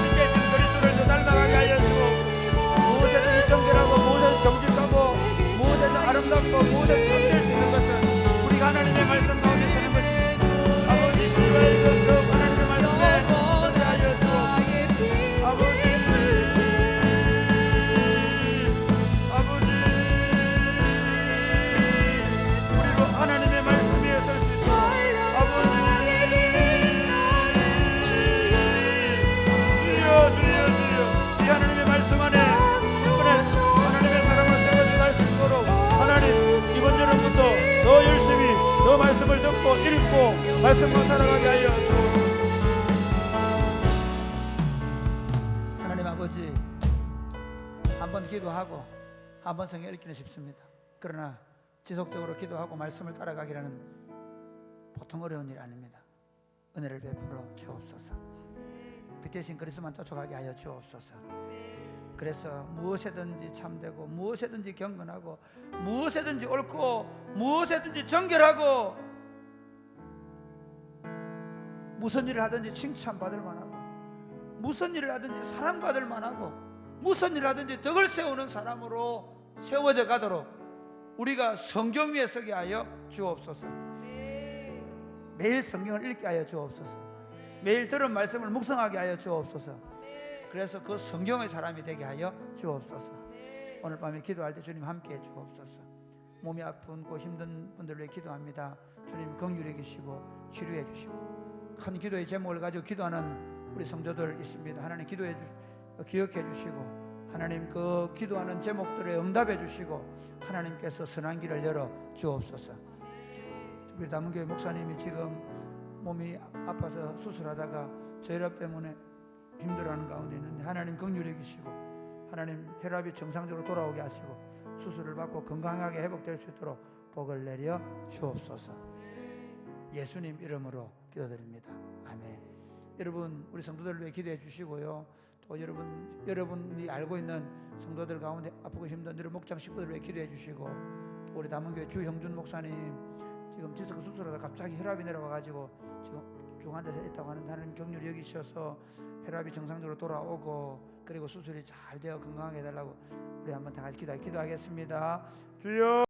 빛대신 그리스도를 더 닮아가게 하여 주옵소서. 무엇에든 정결하고 무엇에든 정직하고 무엇에든 아름답고 무엇에든 참될 수 있는 것은 우리가 하나님의 말씀 가운데 사는 것입니다. 아버지, 우리의 그 하나님의 말씀에 선대하여 주옵소서. 아버지, 아버지, 우리로 하나님의 말씀 위에 설 수 있도록 아버지, 주여, 이 하나님의 말씀 안에 하나님의 사랑을 세워져 갈 수 있도록 하나님 이번 여름부터 더 열심히 더 말씀을 듣고 읽고 말씀만 살아가게 하여 주옵소서. 하나님 아버지, 한번 기도하고 한번 성경 읽기는 쉽습니다. 그러나 지속적으로 기도하고 말씀을 따라가기라는 보통 어려운 일이 아닙니다. 은혜를 베풀어 주옵소서. 빛 대신 그리스도만 쫓아가게 하여 주옵소서. 그래서 무엇에든지 참되고 무엇에든지 경건하고 무엇에든지 옳고 무엇에든지 정결하고 무슨 일을 하든지 칭찬받을 만하고 무슨 일을 하든지 사랑받을 만하고 무슨 일을 하든지 덕을 세우는 사람으로 세워져 가도록 우리가 성경 위에 서게 하여 주옵소서. 매일 성경을 읽게 하여 주옵소서. 매일 들은 말씀을 묵상하게 하여 주옵소서. 그래서 그 성경의 사람이 되게 하여 주옵소서. 오늘 밤에 기도할 때 주님 함께해 주옵소서. 몸이 아픈 고 힘든 분들을 위해 기도합니다. 주님 긍휼히 계시고 치료해 주시고 큰 기도의 제목을 가지고 기도하는 우리 성도들 있습니다. 하나님 기도해 기억해 주시고 하나님 그 기도하는 제목들에 응답해 주시고 하나님께서 선한 길을 열어 주옵소서. 우리 담은교회 목사님이 지금 몸이 아파서 수술하다가 저혈압 때문에 힘들어하는 가운데 있는데 하나님 긍휼히 계시고 하나님 혈압이 정상적으로 돌아오게 하시고 수술을 받고 건강하게 회복될 수 있도록 복을 내려 주옵소서. 예수님 이름으로 기도드립니다. 아멘. 여러분 우리 성도들을 위해 기도해 주시고요. 또 여러분이 알고 있는 성도들 가운데 아프고 힘든 여러 목장 식구들을 위해 기도해 주시고 또 우리 담은교회 주형준 목사님 지금 디스크 수술하다 갑자기 혈압이 내려와가지고 지금 중환자실에 있다고 하는데 하나님 긍휼히 여기셔서 혈압이 정상적으로 돌아오고 그리고 수술이 잘 되어 건강하게 해달라고 우리 한번 다 같이 기도하겠습니다. 주여.